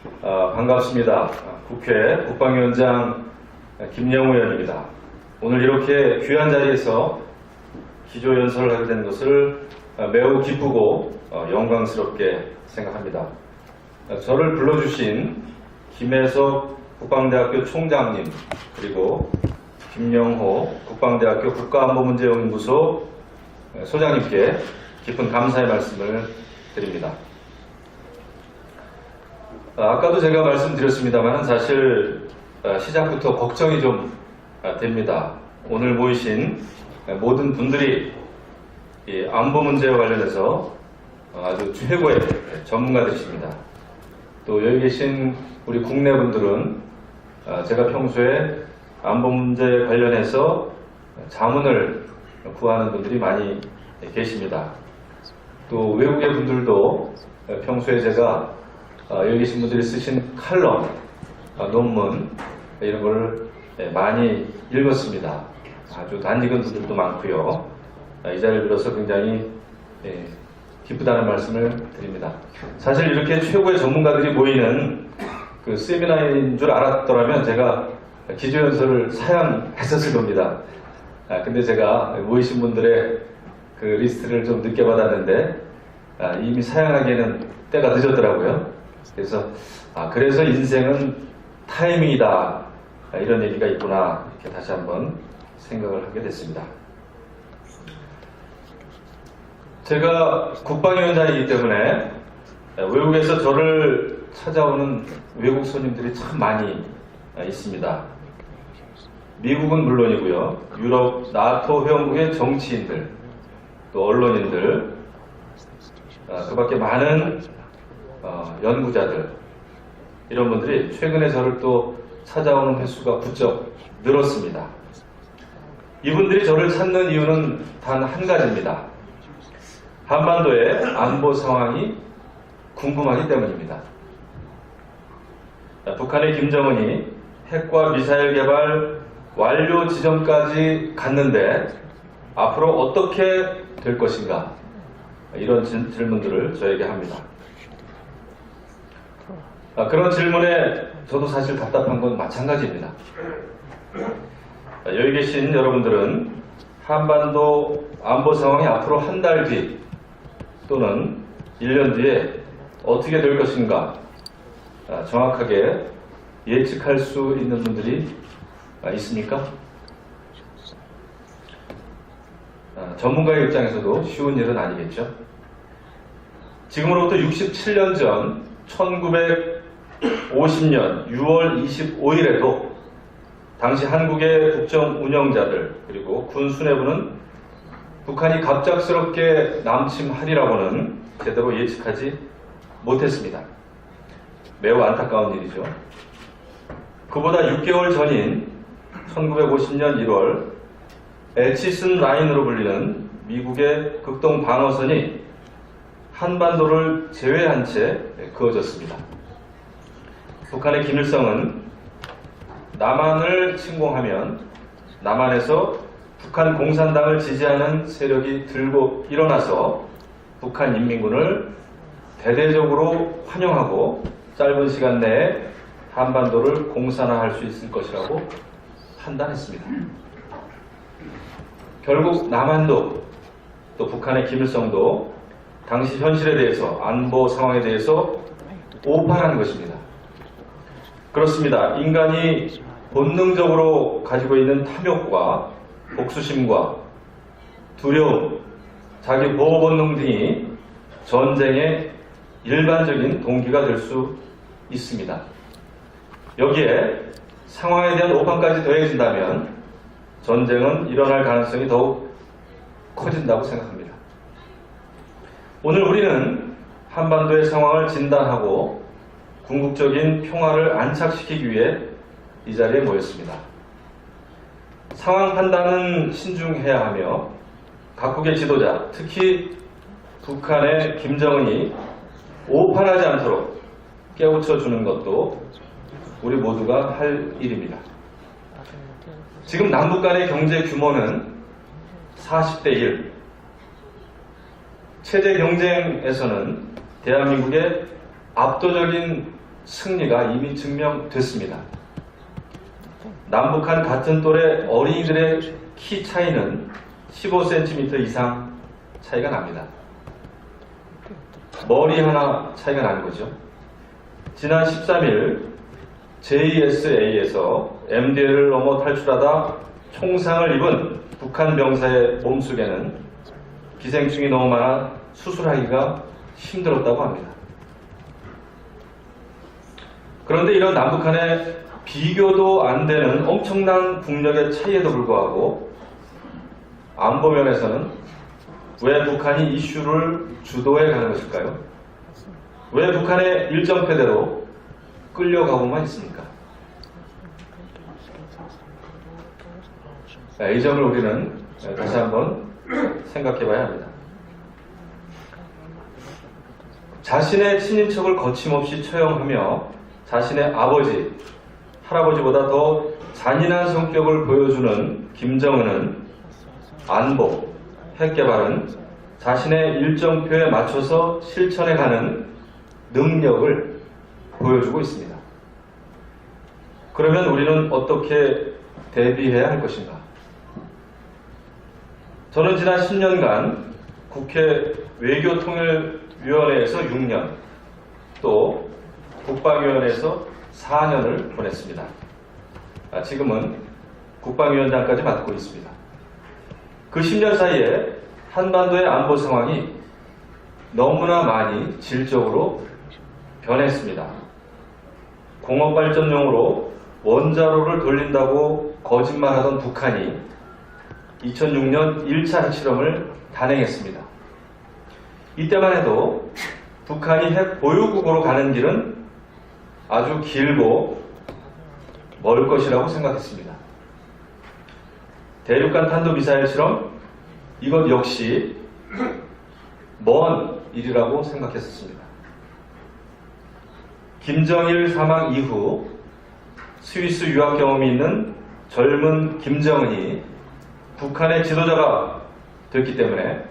반갑습니다. 국회 국방위원장 김영우 의원입니다. 오늘 이렇게 귀한 자리에서 기조연설을 하게 된 것을 매우 기쁘고 영광스럽게 생각합니다. 저를 불러주신 김혜석 국방대학교 총장님, 그리고 김영호 국방대학교 국가안보문제연구소 소장님께 깊은 감사의 말씀을 드립니다. 아까도 제가 말씀드렸습니다만 사실 시작부터 걱정이 좀 됩니다. 오늘 모이신 모든 분들이 이 안보 문제와 관련해서 아주 최고의 전문가들이십니다. 또 여기 계신 우리 국내 분들은 제가 평소에 안보 문제 관련해서 자문을 구하는 분들이 많이 계십니다. 또 외국의 분들도 평소에 제가 여기 계신 분들이 쓰신 칼럼, 논문 이런 걸 많이 읽었습니다. 아주 낯익은 분들도 많고요. 이 자리를 빌어서 굉장히 기쁘다는 말씀을 드립니다. 사실 이렇게 최고의 전문가들이 모이는 그 세미나인 줄 알았더라면 제가 기조연설을 사양했었을 겁니다. 근데 제가 모이신 분들의 그 리스트를 좀 늦게 받았는데 이미 사양하기에는 때가 늦었더라고요. 그래서 인생은 타이밍이다, 이런 얘기가 있구나, 이렇게 다시 한번 생각을 하게 됐습니다. 제가 국방위원장이기 때문에 외국에서 저를 찾아오는 외국 손님들이 참 많이 있습니다. 미국은 물론이고요, 유럽, 나토 회원국의 정치인들, 또 언론인들, 그 밖에 많은 연구자들, 이런 분들이 최근에 저를 또 찾아오는 횟수가 부쩍 늘었습니다. 이분들이 저를 찾는 이유는 단 한 가지입니다. 한반도의 안보 상황이 궁금하기 때문입니다. 북한의 김정은이 핵과 미사일 개발 완료 지점까지 갔는데 앞으로 어떻게 될 것인가, 이런 질문들을 저에게 합니다. 그런 질문에 저도 사실 답답한 건 마찬가지입니다. 여기 계신 여러분들은 한반도 안보 상황이 앞으로 한 달 뒤 또는 1년 뒤에 어떻게 될 것인가 정확하게 예측할 수 있는 분들이 있습니까? 전문가의 입장에서도 쉬운 일은 아니겠죠. 지금으로부터 67년 전 1950년 6월 25일에도 당시 한국의 국정 운영자들 그리고 군 수뇌부는 북한이 갑작스럽게 남침하리라고는 제대로 예측하지 못했습니다. 매우 안타까운 일이죠. 그보다 6개월 전인 1950년 1월 에치슨 라인으로 불리는 미국의 극동 방어선이 한반도를 제외한 채 그어졌습니다. 북한의 김일성은 남한을 침공하면 남한에서 북한 공산당을 지지하는 세력이 들고 일어나서 북한 인민군을 대대적으로 환영하고 짧은 시간 내에 한반도를 공산화할 수 있을 것이라고 판단했습니다. 결국 남한도 또 북한의 김일성도 당시 현실에 대해서, 안보 상황에 대해서 오판한 것입니다. 그렇습니다. 인간이 본능적으로 가지고 있는 탐욕과 복수심과 두려움, 자기 보호 본능 등이 전쟁의 일반적인 동기가 될 수 있습니다. 여기에 상황에 대한 오판까지 더해진다면 전쟁은 일어날 가능성이 더욱 커진다고 생각합니다. 오늘 우리는 한반도의 상황을 진단하고 궁극적인 평화를 안착시키기 위해 이 자리에 모였습니다. 상황 판단은 신중해야 하며 각국의 지도자, 특히 북한의 김정은이 오판하지 않도록 깨우쳐 주는 것도 우리 모두가 할 일입니다. 지금 남북 간의 경제 규모는 40대 1. 체제 경쟁에서는 대한민국의 압도적인 승리가 이미 증명됐습니다. 남북한 같은 또래 어린이들의 키 차이는 15cm 이상 차이가 납니다. 머리 하나 차이가 나는 거죠. 지난 13일 JSA에서 MDL을 넘어 탈출하다 총상을 입은 북한 병사의 몸속에는 기생충이 너무 많아 수술하기가 힘들었다고 합니다. 그런데 이런 남북한의 비교도 안 되는 엄청난 국력의 차이에도 불구하고 안보 면에서는 왜 북한이 이슈를 주도해 가는 것일까요? 왜 북한의 일정표대로 끌려가고만 있습니까? 이 점을 우리는 다시 한번 생각해 봐야 합니다. 자신의 친인척을 거침없이 처형하며 자신의 아버지, 할아버지보다 더 잔인한 성격을 보여주는 김정은은 안보, 핵개발은 자신의 일정표에 맞춰서 실천해가는 능력을 보여주고 있습니다. 그러면 우리는 어떻게 대비해야 할 것인가? 저는 지난 10년간 국회 외교통일위원회에서 6년, 또 국방위원회에서 4년을 보냈습니다. 지금은 국방위원장까지 맡고 있습니다. 그 10년 사이에 한반도의 안보 상황이 너무나 많이 질적으로 변했습니다. 공업발전용으로 원자로를 돌린다고 거짓말하던 북한이 2006년 1차 핵실험을 단행했습니다. 이때만 해도 북한이 핵 보유국으로 가는 길은 아주 길고 멀 것이라고 생각했습니다. 대륙간 탄도미사일 실험, 이것 역시 먼 일이라고 생각했었습니다. 김정일 사망 이후 스위스 유학 경험이 있는 젊은 김정은이 북한의 지도자가 됐기 때문에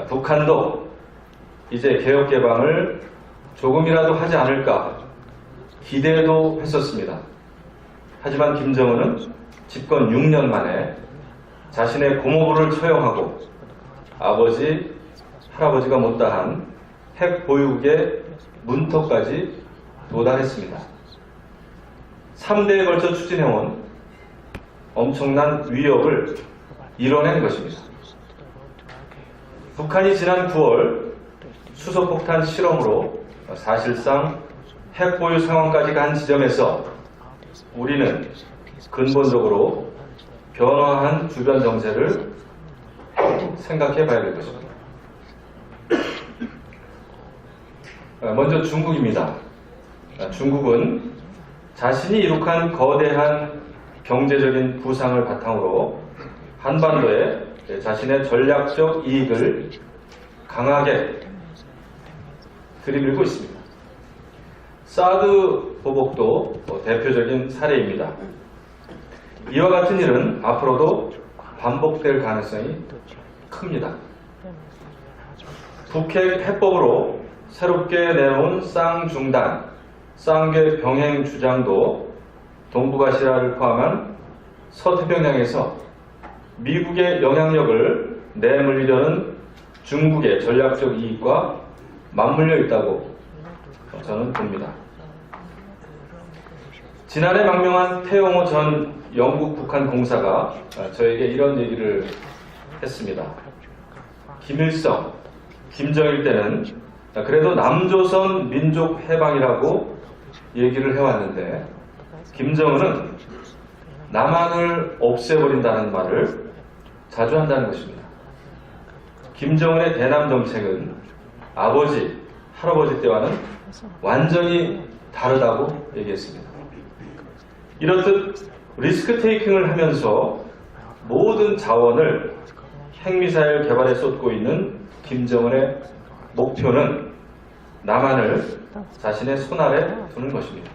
북한도 이제 개혁 개방을 조금이라도 하지 않을까 기대도 했었습니다. 하지만 김정은은 집권 6년 만에 자신의 고모부를 처형하고 아버지, 할아버지가 못다한 핵 보유국의 문턱까지 도달했습니다. 3대에 걸쳐 추진해온 엄청난 위협을 이뤄낸 것입니다. 북한이 지난 9월 수소폭탄 실험으로 사실상 핵 보유 상황까지 간 지점에서 우리는 근본적으로 변화한 주변 정세를 생각해 봐야 될 것입니다. 먼저 중국입니다. 중국은 자신이 이룩한 거대한 경제적인 부상을 바탕으로 한반도에 자신의 전략적 이익을 강하게 들이밀고 있습니다. 사드 보복도 대표적인 사례입니다. 이와 같은 일은 앞으로도 반복될 가능성이 큽니다. 북핵 해법으로 새롭게 내놓은 쌍중단, 쌍계 병행 주장도 동북아시아를 포함한 서태평양에서 미국의 영향력을 내물리려는 중국의 전략적 이익과 맞물려 있다고 저는 봅니다. 지난해 망명한 태용호 전 영국 북한 공사가 저에게 이런 얘기를 했습니다. 김일성, 김정일 때는 그래도 남조선 민족 해방이라고 얘기를 해왔는데 김정은은 남한을 없애버린다는 말을 자주 한다는 것입니다. 김정은의 대남 정책은 아버지, 할아버지 때와는 완전히 다르다고 얘기했습니다. 이렇듯 리스크 테이킹을 하면서 모든 자원을 핵미사일 개발에 쏟고 있는 김정은의 목표는 남한을 자신의 손아래 두는 것입니다.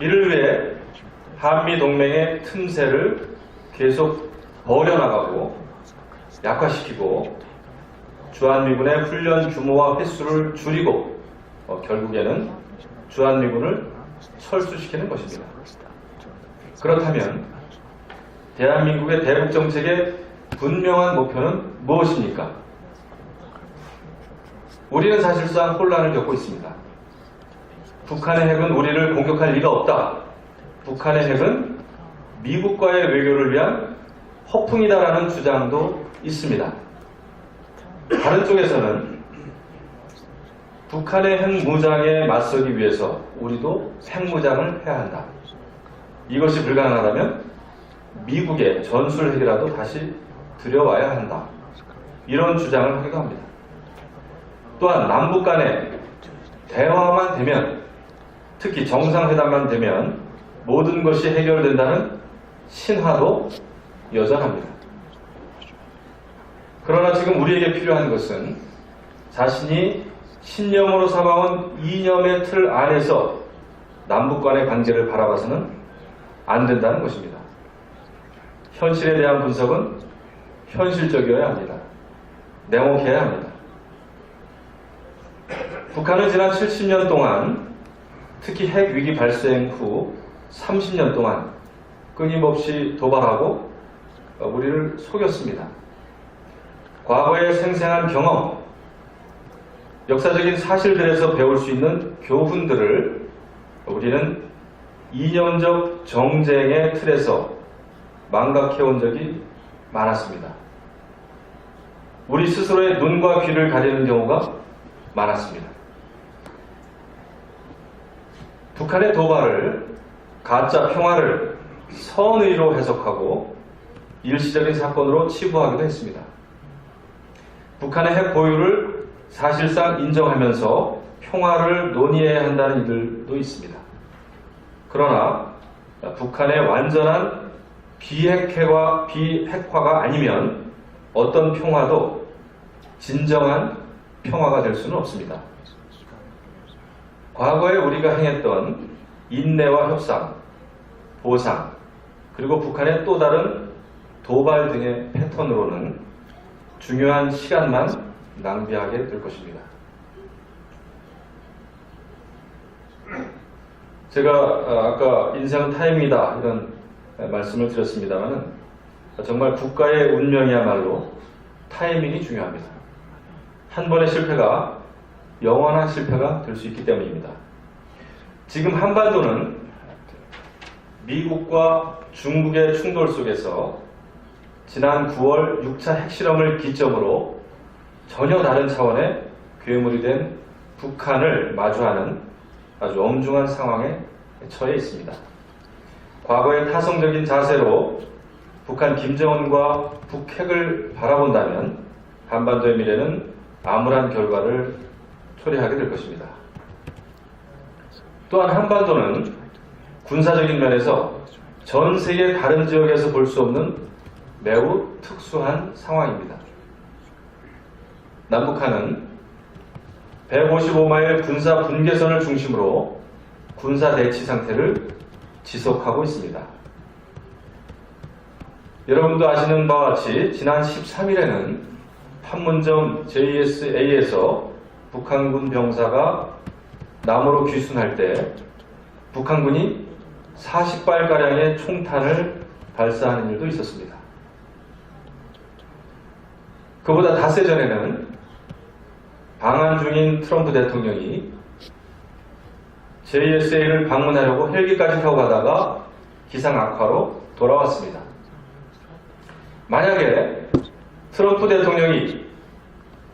이를 위해 한미동맹의 틈새를 계속 벌여나가고 약화시키고 주한미군의 훈련 규모와 횟수를 줄이고 결국에는 주한미군을 철수시키는 것입니다. 그렇다면 대한민국의 대북 정책의 분명한 목표는 무엇입니까? 우리는 사실상 혼란을 겪고 있습니다. 북한의 핵은 우리를 공격할 리가 없다. 북한의 핵은 미국과의 외교를 위한 허풍이다라는 주장도 있습니다. 다른 쪽에서는 북한의 핵무장에 맞서기 위해서 우리도 핵무장을 해야 한다. 이것이 불가능하다면 미국의 전술핵이라도 다시 들여와야 한다. 이런 주장을 하기도 합니다. 또한 남북 간에 대화만 되면, 특히 정상회담만 되면 모든 것이 해결된다는 신화도 여전합니다. 그러나 지금 우리에게 필요한 것은 자신이 신념으로 삼아온 이념의 틀 안에서 남북 간의 관계를 바라봐서는 안 된다는 것입니다. 현실에 대한 분석은 현실적이어야 합니다. 냉혹해야 합니다. 북한은 지난 70년 동안, 특히 핵 위기 발생 후 30년 동안 끊임없이 도발하고 우리를 속였습니다. 과거의 생생한 경험, 역사적인 사실들에서 배울 수 있는 교훈들을 우리는 이념적 정쟁의 틀에서 망각해온 적이 많았습니다. 우리 스스로의 눈과 귀를 가리는 경우가 많았습니다. 북한의 도발을, 가짜 평화를 선의로 해석하고 일시적인 사건으로 치부하기도 했습니다. 북한의 핵 보유를 사실상 인정하면서 평화를 논의해야 한다는 이들도 있습니다. 그러나 북한의 완전한 비핵화가 아니면 어떤 평화도 진정한 평화가 될 수는 없습니다. 과거에 우리가 행했던 인내와 협상, 보상, 그리고 북한의 또 다른 도발 등의 패턴으로는 중요한 시간만 낭비하게 될 것입니다. 제가 아까 인생은 타이밍이다 이런 말씀을 드렸습니다만 정말 국가의 운명이야말로 타이밍이 중요합니다. 한 번의 실패가 영원한 실패가 될 수 있기 때문입니다. 지금 한반도는 미국과 중국의 충돌 속에서 지난 9월 6차 핵실험을 기점으로 전혀 다른 차원의 괴물이 된 북한을 마주하는 아주 엄중한 상황에 처해 있습니다. 과거의 타성적인 자세로 북한 김정은과 북핵을 바라본다면 한반도의 미래는 암울한 결과를 초래하게 될 것입니다. 또한 한반도는 군사적인 면에서 전 세계 다른 지역에서 볼 수 없는 매우 특수한 상황입니다. 남북한은 155마일 군사 분계선을 중심으로 군사 대치 상태를 지속하고 있습니다. 여러분도 아시는 바와 같이 지난 13일에는 판문점 JSA에서 북한군 병사가 남으로 귀순할 때 북한군이 40발가량의 총탄을 발사하는 일도 있었습니다. 그보다 닷새 전에는 방한 중인 트럼프 대통령이 JSA를 방문하려고 헬기까지 타고 가다가 기상 악화로 돌아왔습니다. 만약에 트럼프 대통령이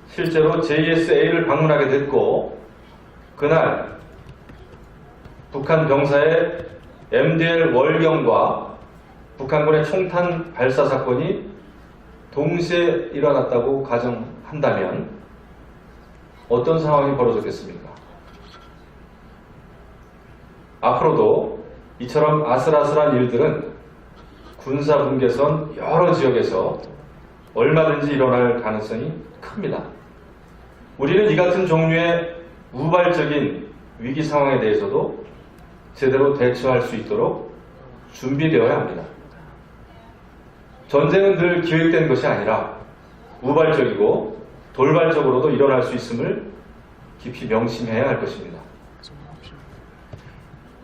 실제로 JSA를 방문하게 됐고 그날 북한 병사의 MDL 월경과 북한군의 총탄 발사 사건이 동시에 일어났다고 가정한다면 어떤 상황이 벌어졌겠습니까? 앞으로도 이처럼 아슬아슬한 일들은 군사분계선 여러 지역에서 얼마든지 일어날 가능성이 큽니다. 우리는 이 같은 종류의 우발적인 위기 상황에 대해서도 제대로 대처할 수 있도록 준비되어야 합니다. 전쟁은 늘 기획된 것이 아니라 우발적이고 돌발적으로도 일어날 수 있음을 깊이 명심해야 할 것입니다.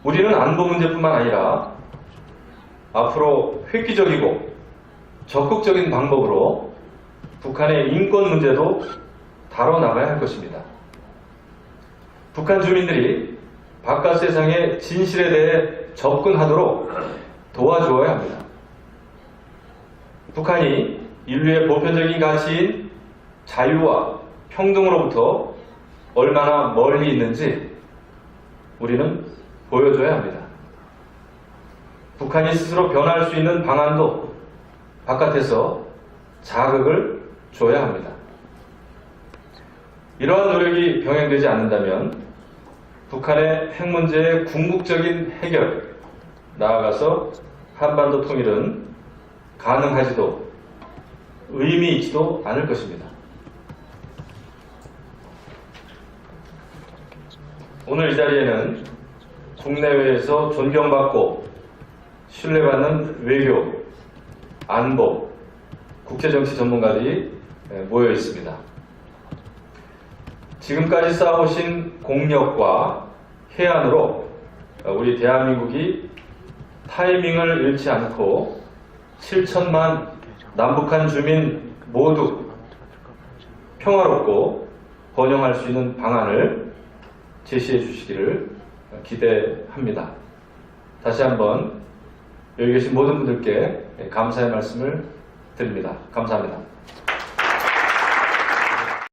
우리는 안보 문제뿐만 아니라 앞으로 획기적이고 적극적인 방법으로 북한의 인권 문제도 다뤄나가야 할 것입니다. 북한 주민들이 바깥 세상의 진실에 대해 접근하도록 도와주어야 합니다. 북한이 인류의 보편적인 가치인 자유와 평등으로부터 얼마나 멀리 있는지 우리는 보여줘야 합니다. 북한이 스스로 변할 수 있는 방안도 바깥에서 자극을 줘야 합니다. 이러한 노력이 병행되지 않는다면 북한의 핵 문제의 궁극적인 해결, 나아가서 한반도 통일은 가능하지도 의미 있지도 않을 것입니다. 오늘 이 자리에는 국내외에서 존경받고 신뢰받는 외교, 안보, 국제정치 전문가들이 모여 있습니다. 지금까지 쌓아오신 공력과 해안으로 우리 대한민국이 타이밍을 잃지 않고 7천만 남북한 주민 모두 평화롭고 번영할 수 있는 방안을 제시해 주시기를 기대합니다. 다시 한번 여기 계신 모든 분들께 감사의 말씀을 드립니다. 감사합니다.